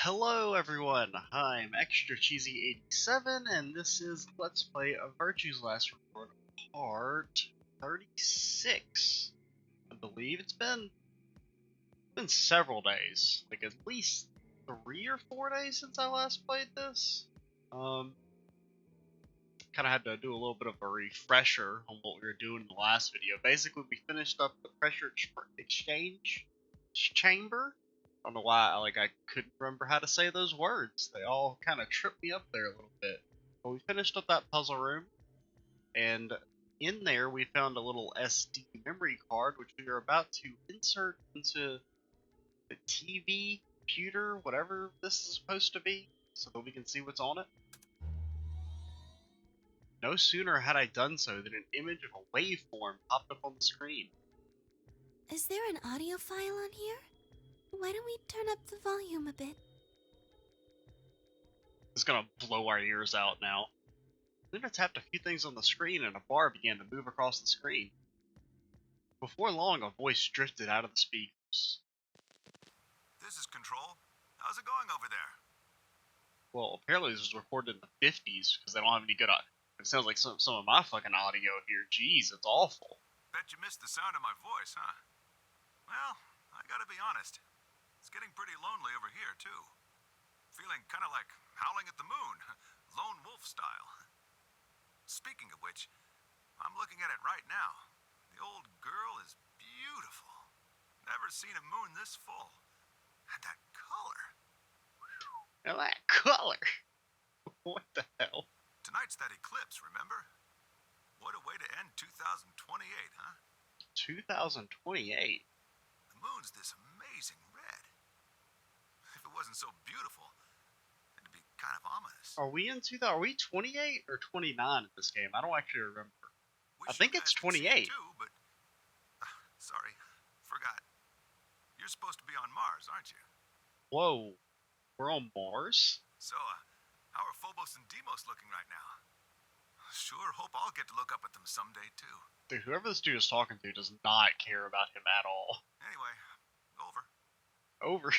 Hello everyone, I'm Extra Cheesy 87 and this is Let's Play a Virtue's Last Reward part 36. I believe it's been several days, like at least 3 or 4 days since I last played this. Kind of had to do a little bit of a refresher on what we were doing in the last video. Basically, we finished up the pressure exchange chamber. I don't know why I couldn't remember how to say those words. They all kind of tripped me up there a little bit. But we finished up that puzzle room, and in there we found a little SD memory card, which we are about to insert into the TV, computer, whatever this is supposed to be, so that we can see what's on it. No sooner had I done so than an image of a waveform popped up on the screen. Is there an audio file on here? Why don't we turn up the volume a bit? It's gonna blow our ears out now. Then I tapped a few things on the screen and a bar began to move across the screen. Before long, a voice drifted out of the speakers. This is Control. How's it going over there? Well, apparently this was recorded in the 50s because they don't have any good audio. It sounds like some of my fucking audio here. Jeez, it's awful. Bet you missed the sound of my voice, huh? Well, I gotta be honest. It's getting pretty lonely over here, too. Feeling kinda like howling at the moon. Lone wolf style. Speaking of which, I'm looking at it right now. The old girl is beautiful. Never seen a moon this full. And that color. Now that color! What the hell? Tonight's that eclipse, remember? What a way to end 2028, huh? 2028? The moon's this amazing red. If it wasn't so beautiful, it'd be kind of ominous. Are we in 2000? Are we 28 or 29 in this game? I don't actually remember. I think it's 28. Too, but sorry, forgot. You're supposed to be on Mars, aren't you? Whoa, we're on Mars? So, how are Phobos and Deimos looking right now? Sure hope I'll get to look up at them someday, too. Dude, whoever this dude is talking to does not care about him at all. Anyway, over. Over.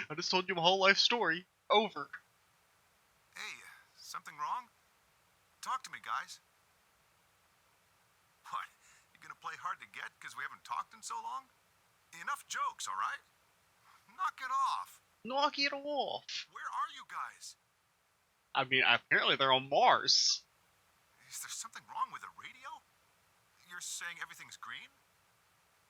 I just told you my whole life story. Over. Hey, something wrong? Talk to me, guys. What? You gonna play hard to get because we haven't talked in so long? Enough jokes, alright? Knock it off. Knock it off. Where are you guys? I mean, apparently they're on Mars. Is there something wrong with the radio? You're saying everything's green?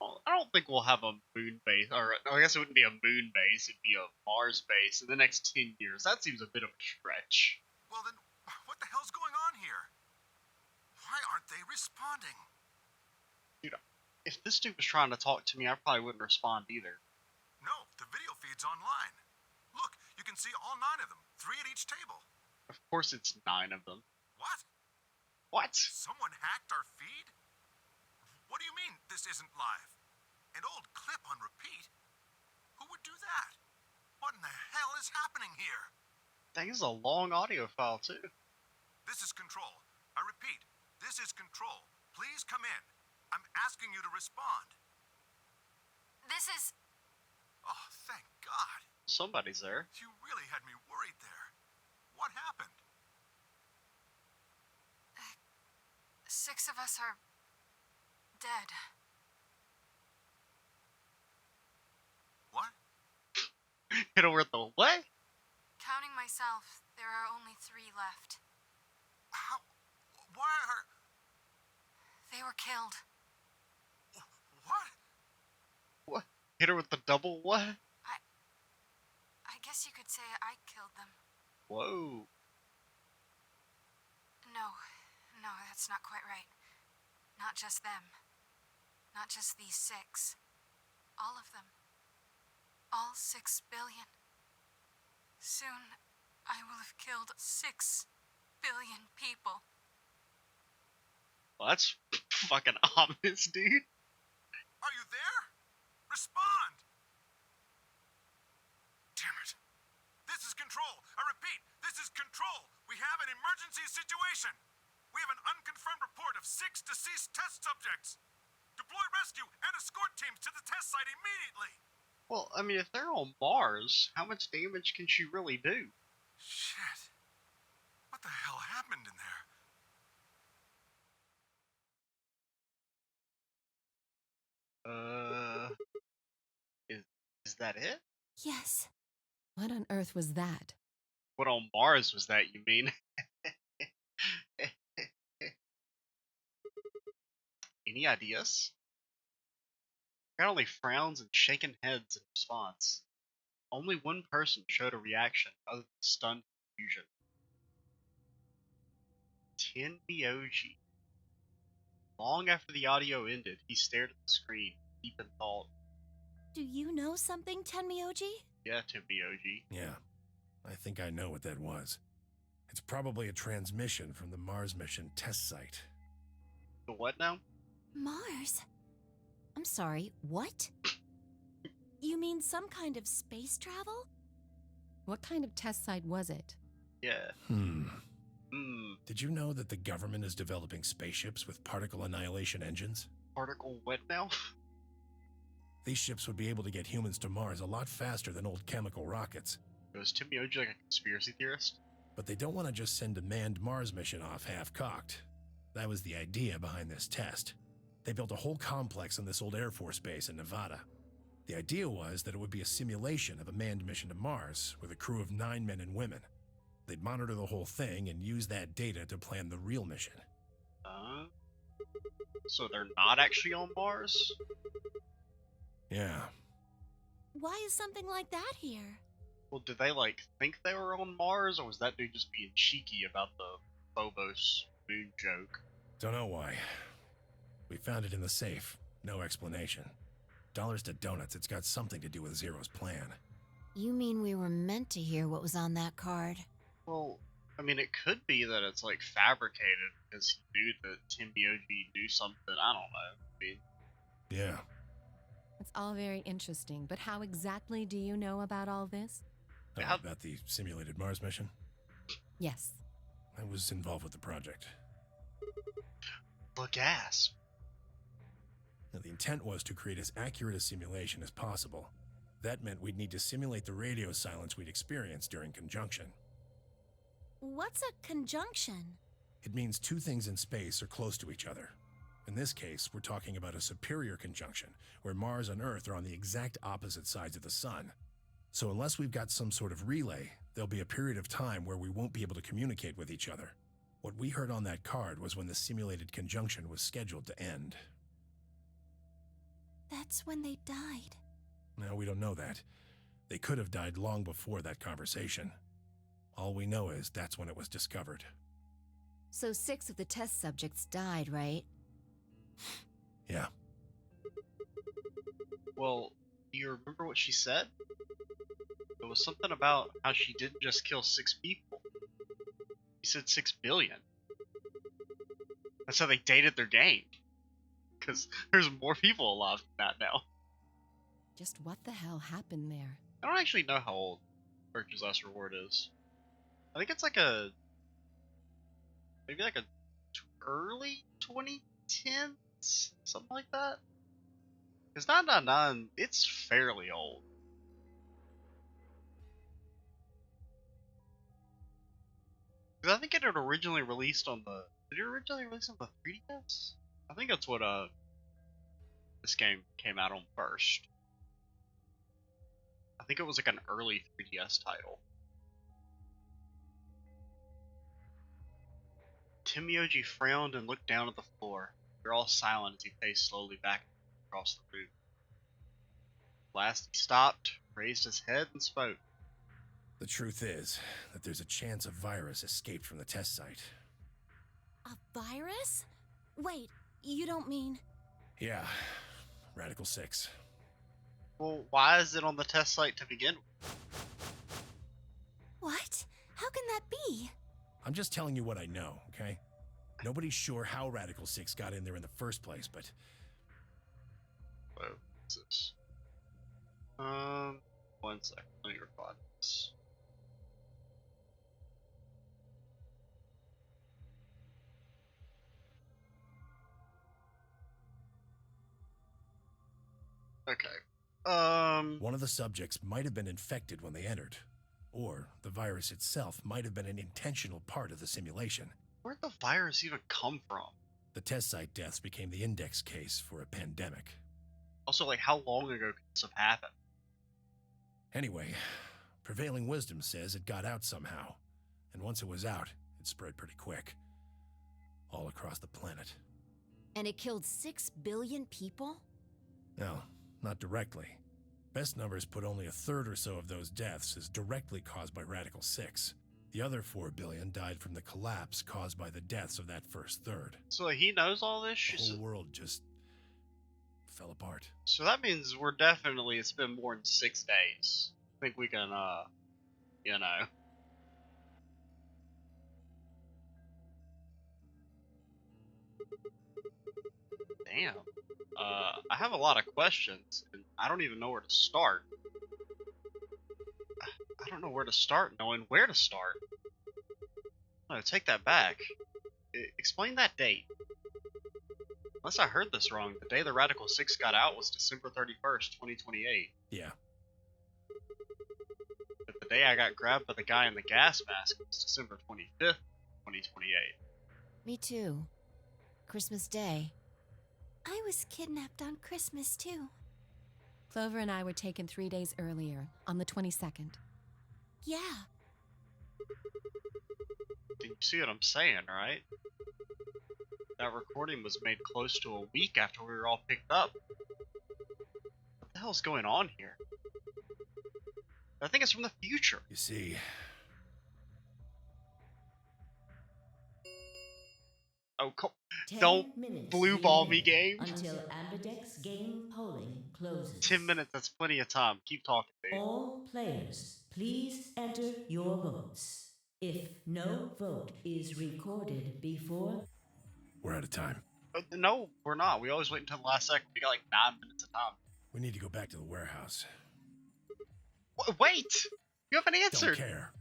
Well, I don't think we'll have a moon base, or I guess it wouldn't be a moon base, it'd be a Mars base in the next 10 years. That seems a bit of a stretch. Well then, what the hell's going on here? Why aren't they responding? Dude, if this dude was trying to talk to me, I probably wouldn't respond either. No, the video feed's online. Look, you can see all 9 of them, 3 at each table. Of course it's 9 of them. What? What? Someone hacked our feed? What do you mean this isn't live? An old clip on repeat? Who would do that? What in the hell is happening here? That is a long audio file too. This is Control. I repeat, this is Control. Please come in. I'm asking you to respond. This is... Oh, thank God. Somebody's there. You really had me worried there. What happened? 6 of us are... dead. What? Hit over at the what? Counting myself, there are only 3 left. How? Why are... They were killed. What? What? Hit her with the double what? I guess you could say I killed them. Whoa. No, that's not quite right. Not just them. Not just these 6. All of them. All 6 billion. Soon, I will have killed 6 billion people. Well, that's fucking ominous, dude. Are you there? Respond! Damn it. This is Control. I repeat, this is Control. We have an emergency situation. We have an unconfirmed report of 6 deceased test subjects. Deploy rescue and escort teams to the test site immediately. Well, I mean, if they're on Mars, how much damage can she really do? Shit. What the hell happened in there? Is is that it? Yes. What on earth was that? What on Mars was that, you mean? Any ideas? Got only frowns and shaken heads in response. Only one person showed a reaction other than stunned confusion. Tenmyoji. Long after the audio ended, he stared at the screen, deep in thought. Do you know something, Tenmyoji? Yeah, Tenmyoji. Yeah, I think I know what that was. It's probably a transmission from the Mars mission test site. The what now? Mars? I'm sorry, what? You mean some kind of space travel? What kind of test site was it? Yeah. Hmm. Hmm. Did you know that the government is developing spaceships with particle annihilation engines? Particle what now? These ships would be able to get humans to Mars a lot faster than old chemical rockets. Was Tenmyoji like a conspiracy theorist? But they don't want to just send a manned Mars mission off half-cocked. That was the idea behind this test. They built a whole complex on this old Air Force base in Nevada. The idea was that it would be a simulation of a manned mission to Mars with a crew of 9 men and women. They'd monitor the whole thing and use that data to plan the real mission. So they're not actually on Mars? Yeah. Why is something like that here? Well, did they, like, think they were on Mars, or was that dude just being cheeky about the Phobos moon joke? Don't know why. We found it in the safe. No explanation. Dollars to donuts, it's got something to do with Zero's plan. You mean we were meant to hear what was on that card? Well, I mean, it could be that it's, like, fabricated because he knew that Tenmyoji knew something. I don't know. I mean, Yeah. It's all very interesting, but how exactly do you know about all this? How- About the simulated Mars mission? Yes. I was involved with the project. the gasp. Now, the intent was to create as accurate a simulation as possible. That meant we'd need to simulate the radio silence we'd experience during conjunction. What's a conjunction? It means two things in space are close to each other. In this case, we're talking about a superior conjunction, where Mars and Earth are on the exact opposite sides of the Sun. So unless we've got some sort of relay, there'll be a period of time where we won't be able to communicate with each other. What we heard on that card was when the simulated conjunction was scheduled to end. That's when they died. Now, we don't know that. They could have died long before that conversation. All we know is that's when it was discovered. So 6 of the test subjects died, right? Yeah. Well, do you remember what she said? It was something about how she didn't just kill 6 people. She said 6 billion. That's how they dated their game. Because there's more people alive than that now. Just what the hell happened there? I don't actually know how old Virtue's Last Reward is. I think it's like maybe like a early 2010s, something like that. Because 999, it's fairly old. Because I think it had originally released on the. Did it originally release on the 3DS? I think that's what this game came out on first. I think it was like an early 3DS title. Tenmyoji frowned and looked down at the floor. We were all silent as he paced slowly back across the room. Last he stopped, raised his head, and spoke. The truth is that there's a chance a virus escaped from the test site. A virus? Wait, you don't mean... Yeah, Radical 6. Well, why is it on the test site to begin with? What? How can that be? I'm just telling you what I know, okay? Nobody's sure how Radical 6 got in there in the first place, but... Oh, what's this? 1 second. Let me record this. Okay. One of the subjects might have been infected when they entered, or the virus itself might have been an intentional part of the simulation. Where'd the virus even come from? The test site deaths became the index case for a pandemic. Also, like, how long ago could this have happened? Anyway, prevailing wisdom says it got out somehow, and once it was out, it spread pretty quick. All across the planet. And it killed 6 billion people? No, not directly. Best numbers put only a third or so of those deaths as directly caused by Radical 6. The other 4 billion died from the collapse caused by the deaths of that first third. So he knows all this? The whole world just fell apart. So that means we're definitely, it's been more than 6 days. I think we can, you know. Damn. I have a lot of questions, and I don't even know where to start. I don't know where to start knowing where to start. No, take that back. Explain that date. Unless I heard this wrong, the day the Radical 6 got out was December 31st, 2028. Yeah. But the day I got grabbed by the guy in the gas mask was December 25th, 2028. Me too. Christmas Day. I was kidnapped on Christmas, too. Clover and I were taken 3 days earlier, on the 22nd. Yeah. You see what I'm saying, right? That recording was made close to a week after we were all picked up. What the hell's going on here? I think it's from the future. You see, Oh, 10 don't minutes blue ball me, remain game. until Amberdex game polling closes. 10 minutes, that's plenty of time. Keep talking, dude. All players, please enter your votes. If no vote is recorded before we're out of time. No, we're not. We always wait until the last second. We got like 9 minutes of time. We need to go back to the warehouse. Wait! You haven't Don't answered! care.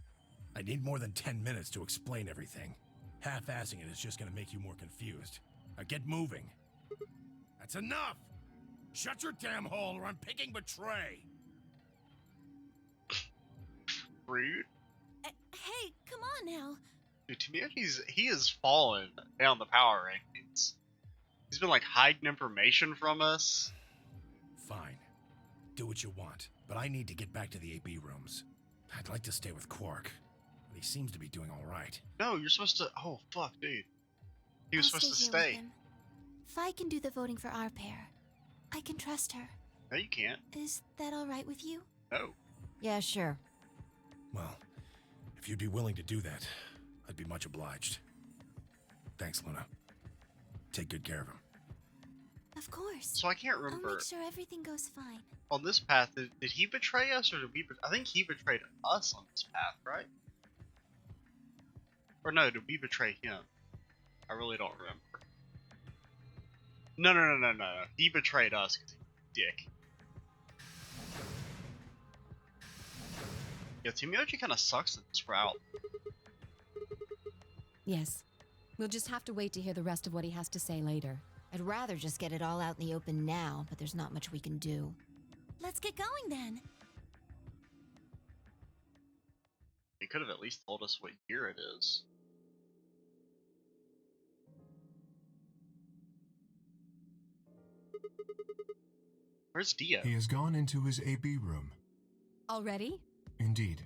I need more than 10 minutes to explain everything. Half-assing it is just gonna make you more confused. Now get moving. That's enough! Shut your damn hole or I'm picking Betray! Rude. Hey, come on now. Dude, to me, he has fallen down the power rankings. He's been like hiding information from us. Fine. Do what you want, but I need to get back to the AB rooms. I'd like to stay with Quark, but he seems to be doing alright. No, you're supposed to. Oh, fuck, dude. He was I'll supposed to here with stay. him. Fi can do the voting for our pair. I can trust her. No, you can't. Is that all right with you? No. Yeah, sure. Well, if you'd be willing to do that, I'd be much obliged. Thanks, Luna. Take good care of him. Of course. So I can't I'll remember. make sure everything goes fine. On this path, did he betray us or did we? I think he betrayed us on this path, right? Or no, did we betray him? I really don't remember. No. He betrayed us because he's a dick. Yeah, Timioji kind of sucks in this route. Yes. We'll just have to wait to hear the rest of what he has to say later. I'd rather just get it all out in the open now, but there's not much we can do. Let's get going then. He could have at least told us what year it is. Where's Dio? He has gone into his AB room. Already? Indeed.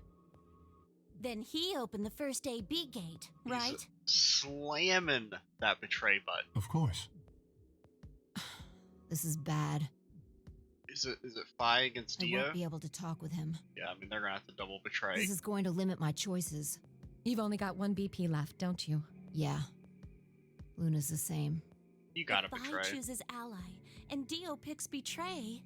Then he opened the first AB gate, He's right? slamming that betray button. Of course. This is bad. Is it Fi against I Dio? won't be able to talk with him. Yeah, I mean they're gonna have to double betray. This is going to limit my choices. You've only got one BP left, don't you? Yeah. Luna's the same. You gotta If Fi betray. chooses ally, and Dio picks betray.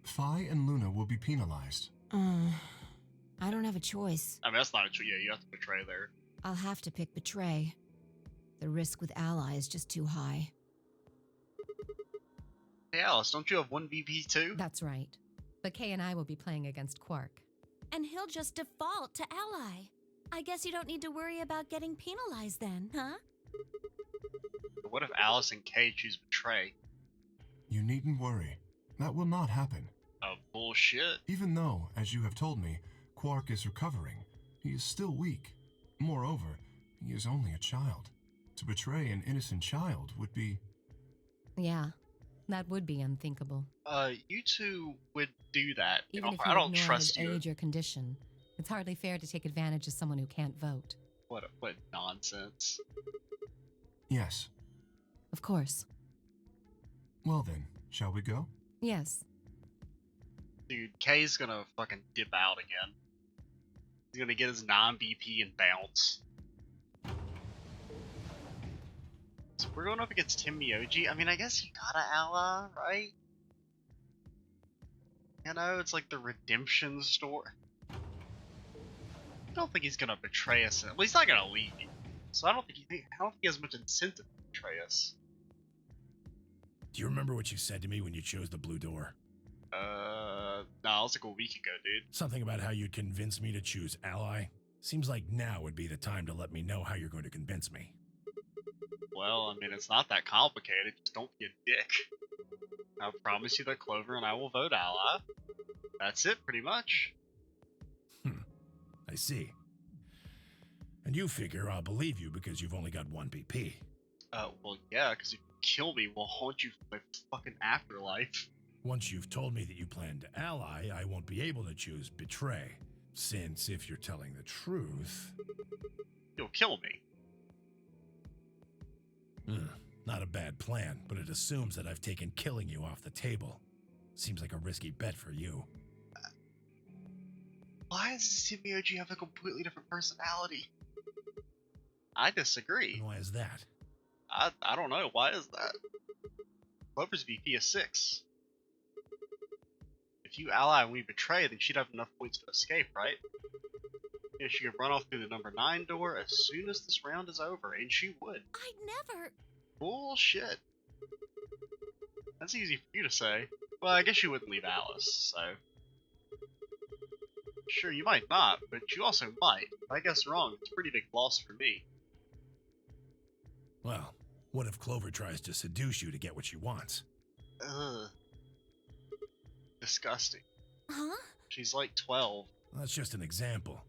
Phi and Luna will be penalized. I don't have a choice. I mean that's not a true. Yeah, you have to betray there. I'll have to pick Betray. The risk with Ally is just too high. Hey Alice, don't you have one VP too? That's right. But Kay and I will be playing against Quark. And he'll just default to ally. I guess you don't need to worry about getting penalized then, huh? But what if Alice and Kay choose betray? You needn't worry. That will not happen. Oh, bullshit. Even though, as you have told me, Quark is recovering, he is still weak. Moreover, he is only a child. To betray an innocent child would be... Yeah, that would be unthinkable. You two would do that. Even if I you don't ignore trust his you. age or condition, it's hardly fair to take advantage of someone who can't vote. What nonsense. Yes. Of course. Well then, shall we go? Yes. Dude, Kay's gonna fucking dip out again. He's gonna get his non-BP and bounce. So we're going up against Tim Mioji. I mean, I guess you gotta ally, right? You know, it's like the redemption story. I don't think he's gonna betray us. Well, he's not gonna leave you. So I don't think he has much incentive to betray us. Do you remember what you said to me when you chose the blue door? No, it was like a week ago, dude. Something about how you'd convince me to choose ally? Seems like now would be the time to let me know how you're going to convince me. Well, I mean, it's not that complicated. Just don't be a dick. I promise you that Clover and I will vote ally. That's it, pretty much. I see. And you figure I'll believe you because you've only got one BP. Well, yeah, because if you kill me, we'll haunt you for my fucking afterlife. Once you've told me that you plan to ally, I won't be able to choose betray. Since if you're telling the truth... You'll kill me. Not a bad plan, but it assumes that I've taken killing you off the table. Seems like a risky bet for you. Why does Simioji have a completely different personality? I disagree. And why is that? I don't know. Why is that? Clover's VP is 6. If you ally and we betray, then she'd have enough points to escape, right? Yeah, she could run off through the number 9 door as soon as this round is over, and she would. I'd never. Bullshit. That's easy for you to say. Well, I guess you wouldn't leave Alice, so... Sure, you might not, but you also might. If I guess wrong, it's a pretty big loss for me. Well, what if Clover tries to seduce you to get what she wants? Ugh. Disgusting. Huh? She's like 12. That's just an example.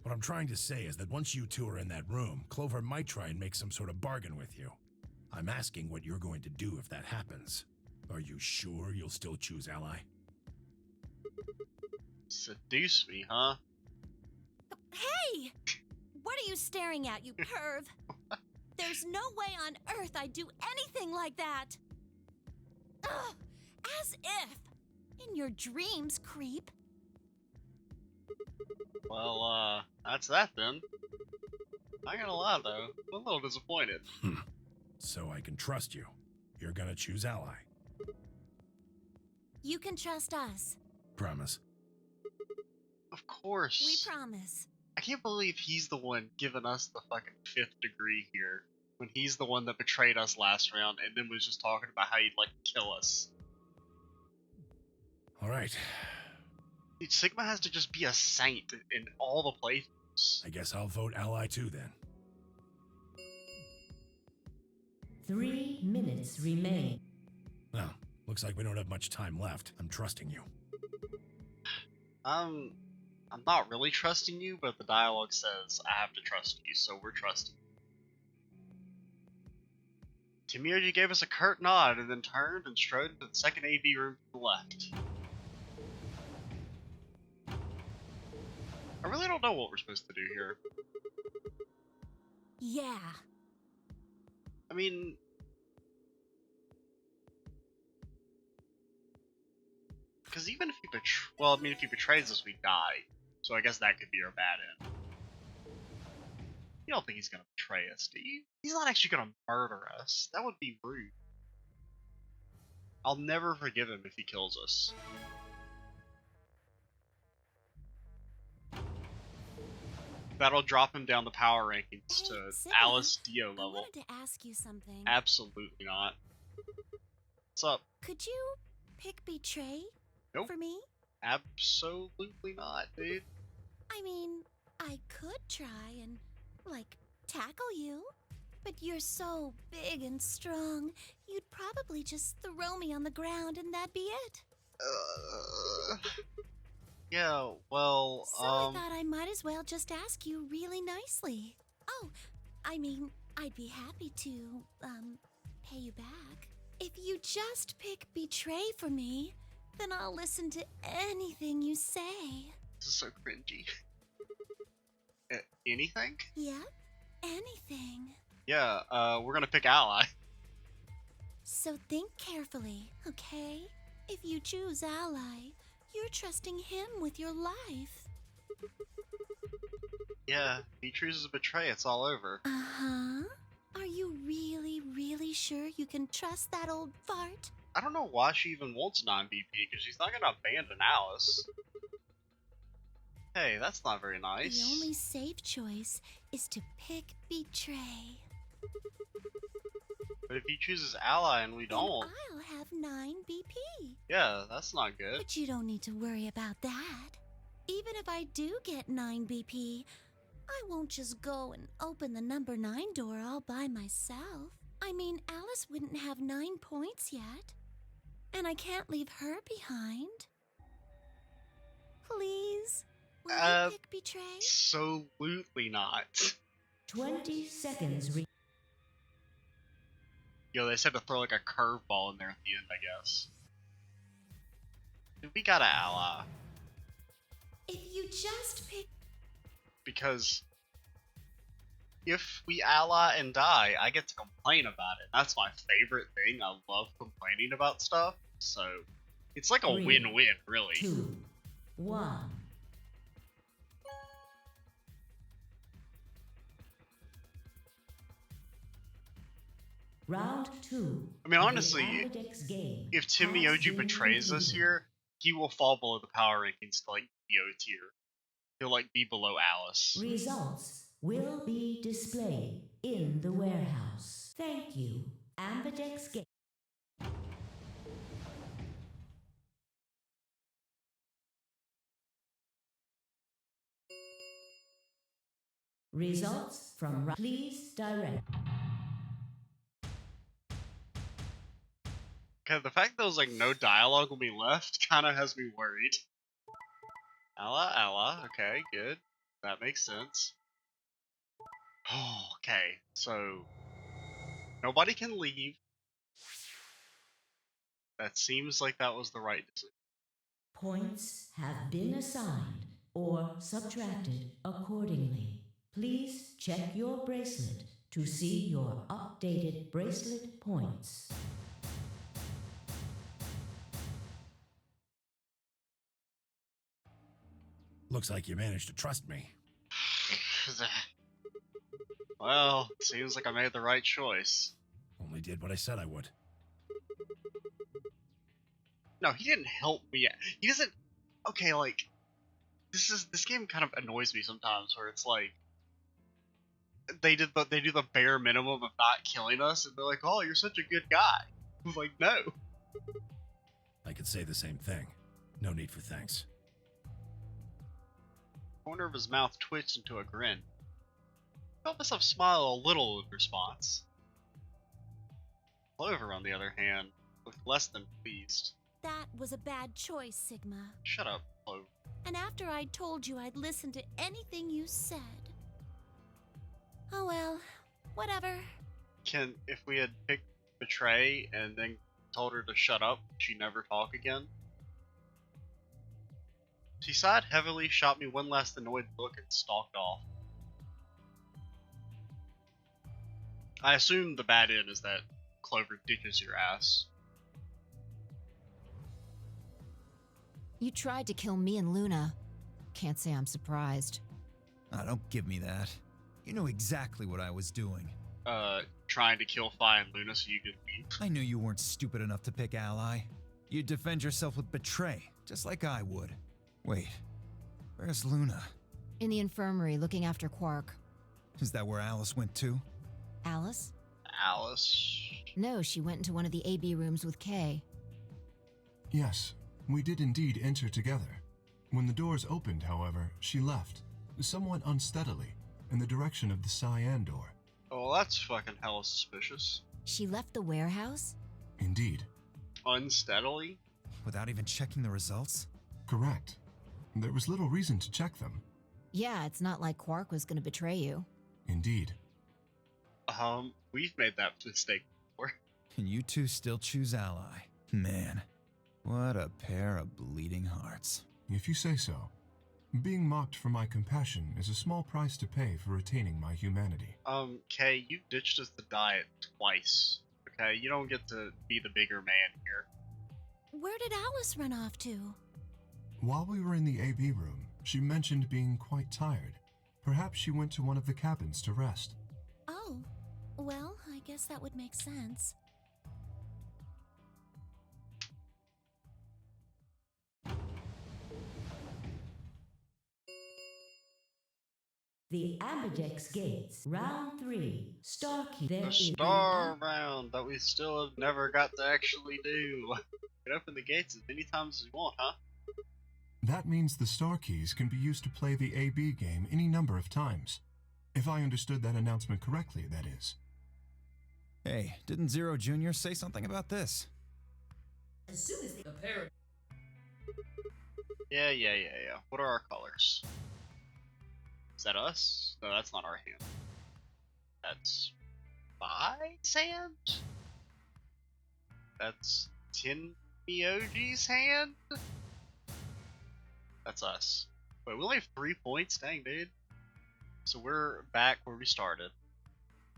What I'm trying to say is that once you two are in that room, Clover might try and make some sort of bargain with you. I'm asking what you're going to do if that happens. Are you sure you'll still choose ally? Seduce me, huh? Hey! What are you staring at, you perv? There's no way on earth I'd do anything like that! Ugh! As if! In your dreams, creep. Well, that's that then. Not gonna lie though, I'm a little disappointed. So I can trust you. You're gonna choose ally. You can trust us. Promise. Of course. We promise. I can't believe he's the one giving us the fucking 5th degree here. When he's the one that betrayed us last round and then was just talking about how he'd like to kill us. Alright. Dude, Sigma has to just be a saint in all the playthroughs. I guess I'll vote ally too then. 3 minutes remain. Well, looks like we don't have much time left. I'm trusting you. I'm not really trusting you, but the dialogue says I have to trust you, so we're trusting you. Temioji gave us a curt nod and then turned and strode into the second AV room to the left. I really don't know what we're supposed to do here. Yeah. I mean... Because even if he if he betrays us, we die. So I guess that could be our bad end. You don't think he's gonna betray us, do you? He's not actually gonna murder us. That would be rude. I'll never forgive him if he kills us. That'll drop him down the power rankings Hey, to Sigma, Alice Dio I level. wanted to ask you something. Absolutely not. What's up? Could you pick betray Nope. for me? Absolutely not, dude. I mean, I could try and, like, tackle you. But you're so big and strong, you'd probably just throw me on the ground and that'd be it. Yeah, well, So I thought I might as well just ask you really nicely. Oh, I mean, I'd be happy to, pay you back. If you just pick betray for me, then I'll listen to anything you say. this is so cringy. Anything? Yep, anything. Yeah, we're gonna pick ally. So think carefully, okay? If you choose ally, you're trusting him with your life. Yeah, if he chooses to betray, it's all over. Uh-huh. Are you really, really sure you can trust that old fart? I don't know why she even wants 9BP, because she's not gonna abandon Alice. Hey, that's not very nice. The only safe choice is to pick betray. But if he chooses ally and we Then don't, I'll have 9 BP. yeah, that's not good. But you don't need to worry about that. Even if I do get 9 BP, I won't just go and open the number 9 door all by myself. I mean, Alice wouldn't have 9 points yet. And I can't leave her behind. Please, will you pick betray? Absolutely not. 20 seconds. Yo, they said to throw like a curveball in there at the end, I guess. We got an ally. If you just pick... Because if we ally and die, I get to complain about it. That's my favorite thing. I love complaining about stuff. So it's like a 3, win-win, really. 2, 1. Round 2. I mean, honestly, Ambidex game if Tim has Miyoji been betrays us concluded. here, he will fall below the power rankings to like BO tier. He'll like be below Alice. Results will be displayed in the warehouse. Thank you, Ambidex game. Results from please direct. Okay, the fact that there's like no dialogue when we left kind of has me worried. Ella, okay, good. That makes sense. Oh, okay, so nobody can leave. That seems like that was the right decision. Points have been assigned or subtracted accordingly. Please check your bracelet to see your updated bracelet points. Looks like you managed to trust me. Well, seems like I made the right choice. Only did what I said I would. No, he didn't help me. He doesn't. Okay, like this game kind of annoys me sometimes, where it's like they do the bare minimum of not killing us, and they're like, "Oh, you're such a good guy." I was like, "No." I could say the same thing. No need for thanks. Corner of his mouth twitched into a grin. I felt myself smile a little in response. Clover, on the other hand, looked less than pleased. That was a bad choice, Sigma. Shut up, Clover. And after I'd told you I'd listen to anything you said. Oh well, whatever. If we had picked Betray and then told her to shut up, she'd never talk again? She sighed heavily, shot me one last annoyed look, and stalked off. I assume the bad end is that Clover ditches your ass. You tried to kill me and Luna. Can't say I'm surprised. Ah, don't give me that. You know exactly what I was doing. Trying to kill Fi and Luna so you could leave. I knew you weren't stupid enough to pick ally. You'd defend yourself with betray, just like I would. Wait, where's Luna? In the infirmary, looking after Quark. Is that where Alice went too? Alice? Alice. No, she went into one of the AB rooms with Kay. Yes, we did indeed enter together. When the doors opened, however, she left, somewhat unsteadily, in the direction of the cyan door. Oh, that's fucking hella suspicious. She left the warehouse? Indeed. Unsteadily? without even checking the results? Correct. There was little reason to check them. Yeah, it's not like Quark was gonna betray you. Indeed. We've made that mistake before. And you two still choose Ally. Man, what a pair of bleeding hearts. If you say so. Being mocked for my compassion is a small price to pay for retaining my humanity. Kay, you ditched us to diet twice. Okay, you don't get to be the bigger man here. Where did Alice run off to? While we were in the AB room, she mentioned being quite tired. Perhaps she went to one of the cabins to rest. Oh, well, I guess that would make sense. The Ambidex Gates, Round 3, Starkey. There The is star round that we still have never got to actually do. Can open the gates as many times as you want, huh? That means the star keys can be used to play the AB game any number of times. If I understood that announcement correctly, that is. Hey, didn't Zero Jr. say something about this? As soon as the parent. Yeah. What are our colors? Is that us? No, that's not our hand. That's my hand? That's Tin Mioji's hand? That's us. Wait, we only have 3 points? Dang, dude. So we're back where we started.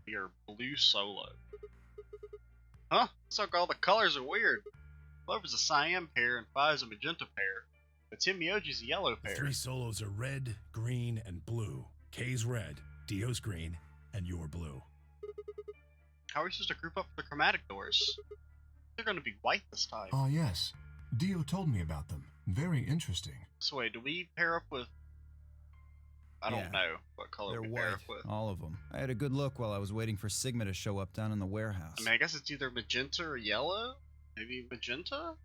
We are blue solo. Huh? Looks like all the colors are weird. Clover's a cyan pair and Five's a magenta pair. But Tim Mioji's a yellow The pair. 3 solos are red, green, and blue. K's red, Dio's green, and you're blue. How are we supposed to group up for the chromatic doors? They're gonna be white this time. Ah, yes. Dio told me about them. Very interesting. So wait, do we pair up with... I Yeah. don't know what color They're we pair white, up with. all of them. I had a good look while I was waiting for Sigma to show up down in the warehouse. I mean, I guess it's either magenta or yellow? Maybe magenta?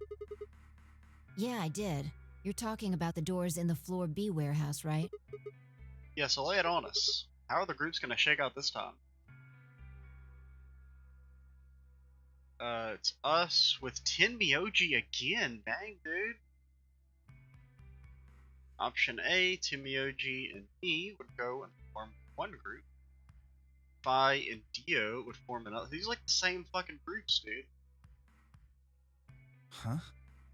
Yeah, I did. You're talking about the doors in the Floor B warehouse, right? Yeah, so lay it on us. How are the groups gonna shake out this time? It's us with Tin Mioji again. Dang, dude. Option A, Tin Mioji and me would go and form one group. Phi and Dio would form another. These are like the same fucking groups, dude. Huh?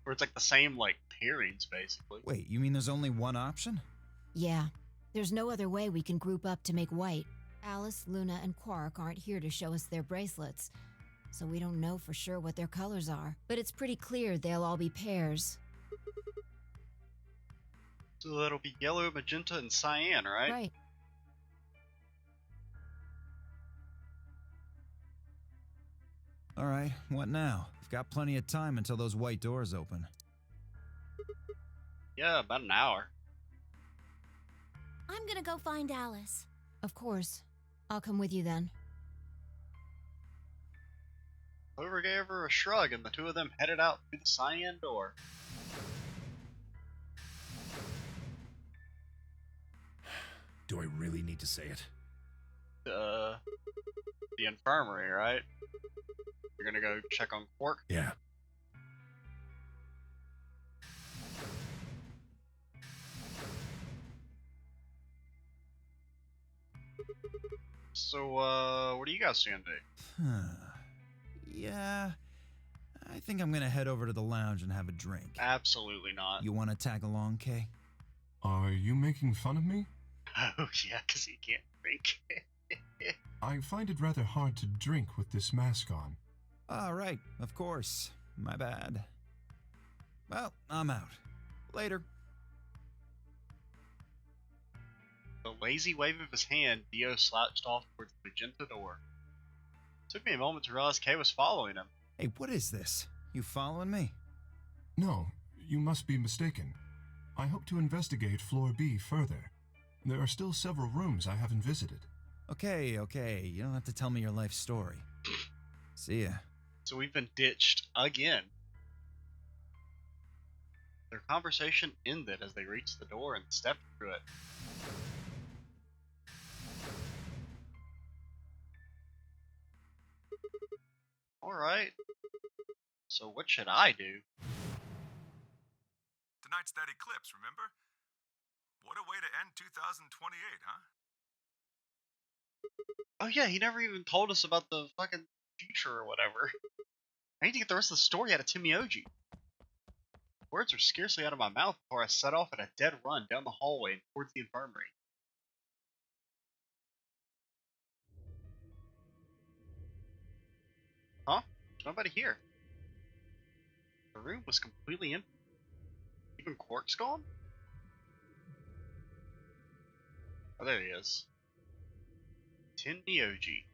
Or it's like the same, like, pairings, basically. Wait, you mean there's only one option? Yeah. There's no other way we can group up to make white. Alice, Luna, and Quark aren't here to show us their bracelets, so we don't know for sure what their colors are. But it's pretty clear they'll all be pairs. So that'll be yellow, magenta, and cyan, right? Right. Alright, what now? We've got plenty of time until those white doors open. Yeah, about an hour. I'm gonna go find Alice. Of course. I'll come with you then. Clover gave her a shrug, and the two of them headed out through the cyan door. Do I really need to say it? The infirmary, right? You're gonna go check on Quark? Yeah. So, what are you guys gonna do? Yeah, I think I'm gonna head over to the lounge and have a drink. Absolutely not. You wanna tag along, Kay? Are you making fun of me? Oh, yeah, because he can't drink. I find it rather hard to drink with this mask on. All right, of course. My bad. Well, I'm out. Later. The lazy wave of his hand, Dio slouched off towards the magenta door. It took me a moment to realize Kay was following him. Hey, what is this? You following me? No, you must be mistaken. I hope to investigate Floor B further. There are still several rooms I haven't visited. Okay. You don't have to tell me your life story. See ya. So we've been ditched again. Their conversation ended as they reached the door and stepped through it. Alright. So what should I do? tonight's that eclipse, remember? What a way to end 2028, huh? Oh yeah, he never even told us about the fucking future or whatever. I need to get the rest of the story out of Timioji. Words are scarcely out of my mouth before I set off at a dead run down the hallway and towards the infirmary. Huh? There's nobody here. The room was completely empty. Even Quark's gone? Oh, there he is. Tin Mioji.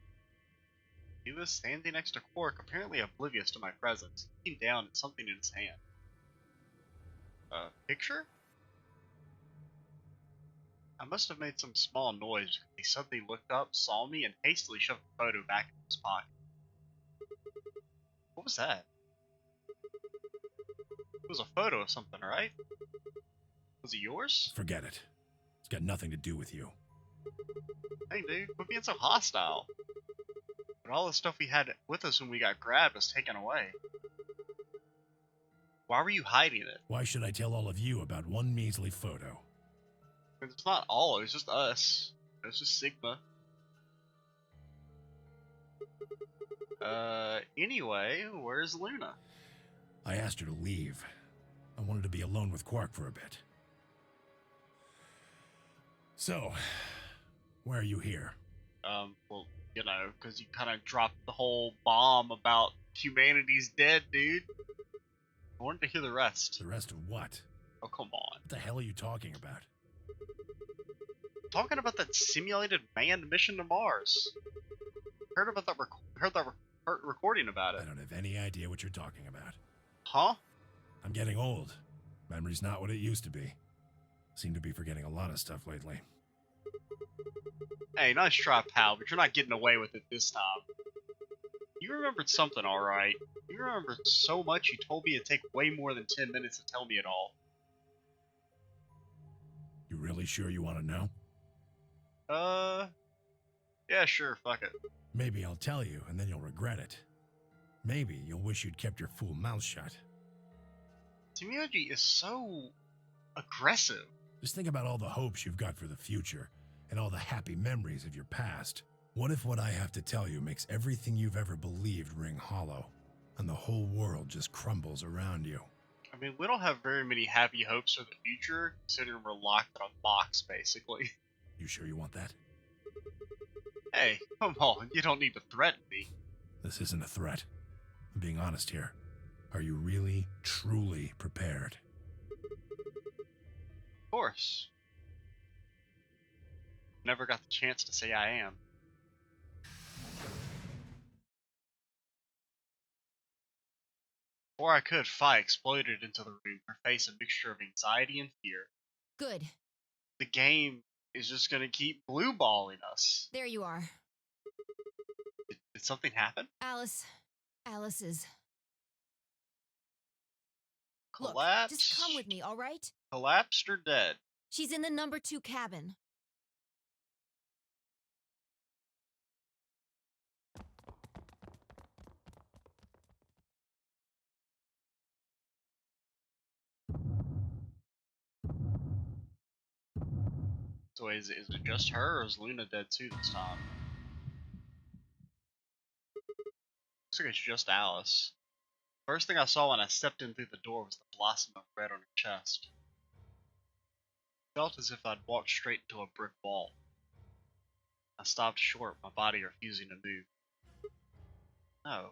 He was standing next to Quark, apparently oblivious to my presence, looking down at something in his hand. A picture? I must have made some small noise because he suddenly looked up, saw me, and hastily shoved the photo back into his pocket. What was that? It was a photo of something, right? Was it yours? Forget it. It's got nothing to do with you. Hey dude, quit being so hostile. But all the stuff we had with us when we got grabbed was taken away. Why were you hiding it? Why should I tell all of you about one measly photo? It's not all, it was just us. It was just Sigma. Anyway, where's Luna? I asked her to leave. I wanted to be alone with Quark for a bit. So, why are you here? Well, you know, because you kind of dropped the whole bomb about humanity's dead, dude. I wanted to hear the rest. The rest of what? Oh, come on. What the hell are you talking about? Talking about that simulated manned mission to Mars. Heard about that recording about it. I don't have any idea what you're talking about. Huh? I'm getting old. Memory's not what it used to be. Seem to be forgetting a lot of stuff lately. Hey, nice try, pal, but you're not getting away with it this time. You remembered something, alright. You remembered so much you told me it'd take way more than 10 minutes to tell me it all. You really sure you want to know? Yeah, sure, fuck it. Maybe I'll tell you, and then you'll regret it. Maybe you'll wish you'd kept your fool mouth shut. Timioji is so aggressive. Just think about all the hopes you've got for the future, and all the happy memories of your past. What if what I have to tell you makes everything you've ever believed ring hollow, and the whole world just crumbles around you? I mean, we don't have very many happy hopes for the future, considering we're locked in a box, basically. You sure you want that? Hey, come on, you don't need to threaten me. This isn't a threat. I'm being honest here. Are you really, truly prepared? Of course. Never got the chance to say I am. Before I could, Fi exploded into the room, her face a mixture of anxiety and fear. Good. The game is just gonna keep blue balling us. There you are. Did something happen? Alice. Alice is... Collapsed? Look, just come with me, all right? Collapsed or dead? She's in the number 2 cabin. So is it just her, or is Luna dead too this time? Looks like it's just Alice. First thing I saw when I stepped in through the door was the blossom of red on her chest. It felt as if I'd walked straight into a brick wall. I stopped short, my body refusing to move. No.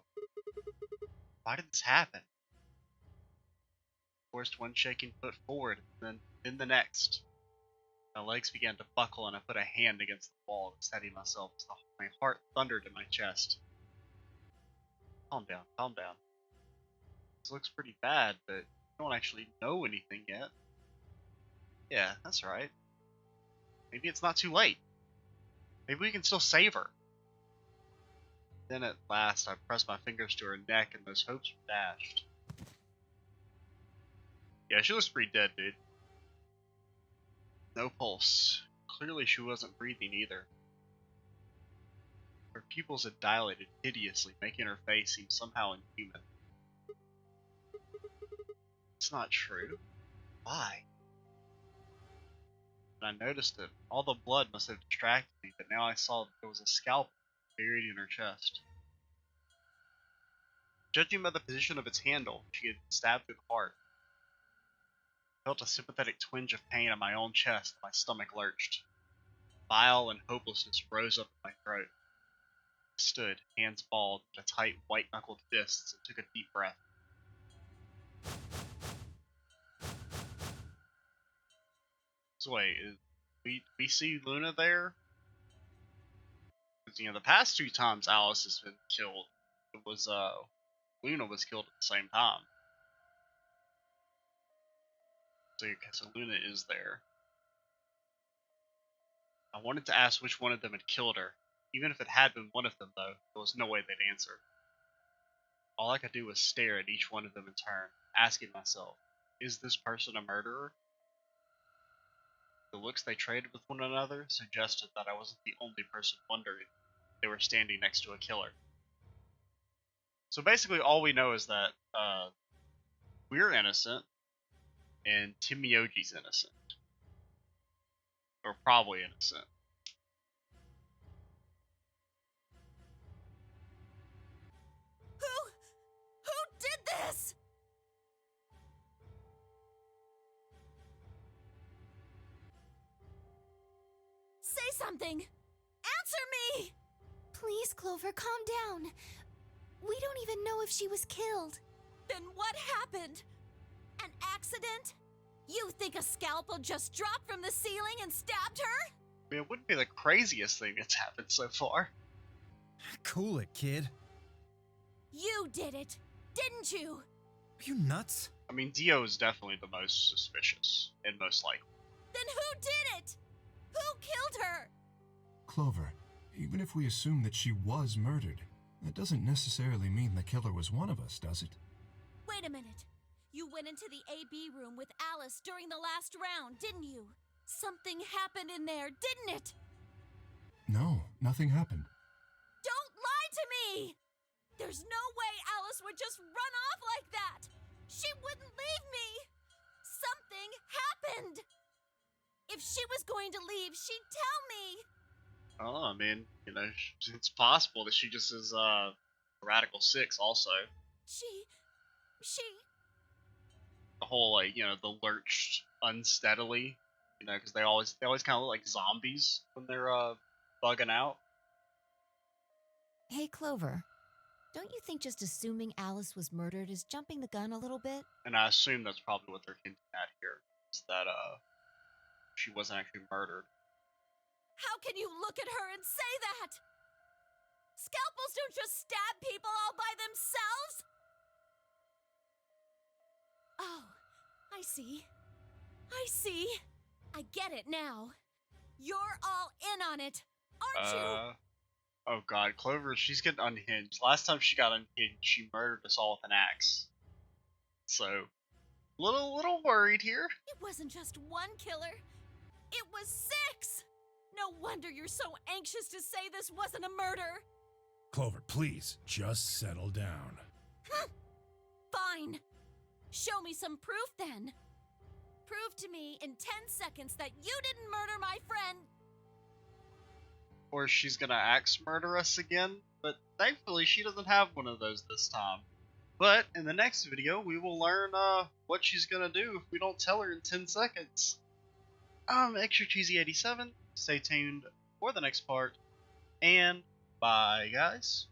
Why did this happen? Forced one shaking foot forward, and then the next. My legs began to buckle and I put a hand against the wall to steady myself as my heart thundered in my chest. Calm down, calm down. This looks pretty bad, but I don't actually know anything yet. Yeah, that's right. Maybe it's not too late. Maybe we can still save her. Then at last I pressed my fingers to her neck and those hopes were dashed. Yeah, she looks pretty dead, dude. No pulse. Clearly she wasn't breathing either. Her pupils had dilated hideously, making her face seem somehow inhuman. It's not true. why? And I noticed that all the blood must have distracted me, but now I saw that there was a scalpel buried in her chest. Judging by the position of its handle, she had been stabbed through the heart. I felt a sympathetic twinge of pain in my own chest, and my stomach lurched. Bile and hopelessness rose up in my throat. I stood, hands balled, with a tight, white-knuckled fists, and took a deep breath. So wait, we see Luna there? Because, the past 2 times Alice has been killed, it was, Luna was killed at the same time. So Luna is there. I wanted to ask which one of them had killed her. Even if it had been one of them, though, there was no way they'd answer. All I could do was stare at each one of them in turn, asking myself, is this person a murderer? The looks they traded with one another suggested that I wasn't the only person wondering. They were standing next to a killer. So basically all we know is that we're innocent, and Timioji's innocent. Or probably innocent. Who did this? Say something! Answer me! Please, Clover, calm down. We don't even know if she was killed. Then what happened? An accident? You think a scalpel just dropped from the ceiling and stabbed her? I mean, it wouldn't be the craziest thing that's happened so far. Cool it, kid. You did it, didn't you? Are you nuts? I mean, Dio is definitely the most suspicious, and most likely. Then who did it? Who killed her? Clover, even if we assume that she was murdered, that doesn't necessarily mean the killer was one of us, does it? Wait a minute. You went into the AB room with Alice during the last round, didn't you? Something happened in there, didn't it? No, nothing happened. Don't lie to me! There's no way Alice would just run off like that! She wouldn't leave me! Something happened! If she was going to leave, she'd tell me! Oh, I mean, it's possible that she just is, a Radical 6 also. She... The whole, the lurched unsteadily, because they always kind of look like zombies when they're, bugging out. Hey, Clover. Don't you think just assuming Alice was murdered is jumping the gun a little bit? And I assume that's probably what they're hinting at here, is that, she wasn't actually murdered. How can you look at her and say that? Scalpels don't just stab people all by themselves! Oh, I see. I get it now. You're all in on it, aren't you? Oh god, Clover, she's getting unhinged. Last time she got unhinged, she murdered us all with an axe. So, little worried here. It wasn't just one killer. It was 6! No wonder you're so anxious to say this wasn't a murder. Clover, please, just settle down. Fine. Show me some proof then. Prove to me in 10 seconds that you didn't murder my friend. Or she's gonna axe murder us again, but thankfully she doesn't have one of those this time. But in the next video, we will learn what she's gonna do if we don't tell her in 10 seconds. I'm Extra Cheesy 87. Stay tuned for the next part, and bye, guys.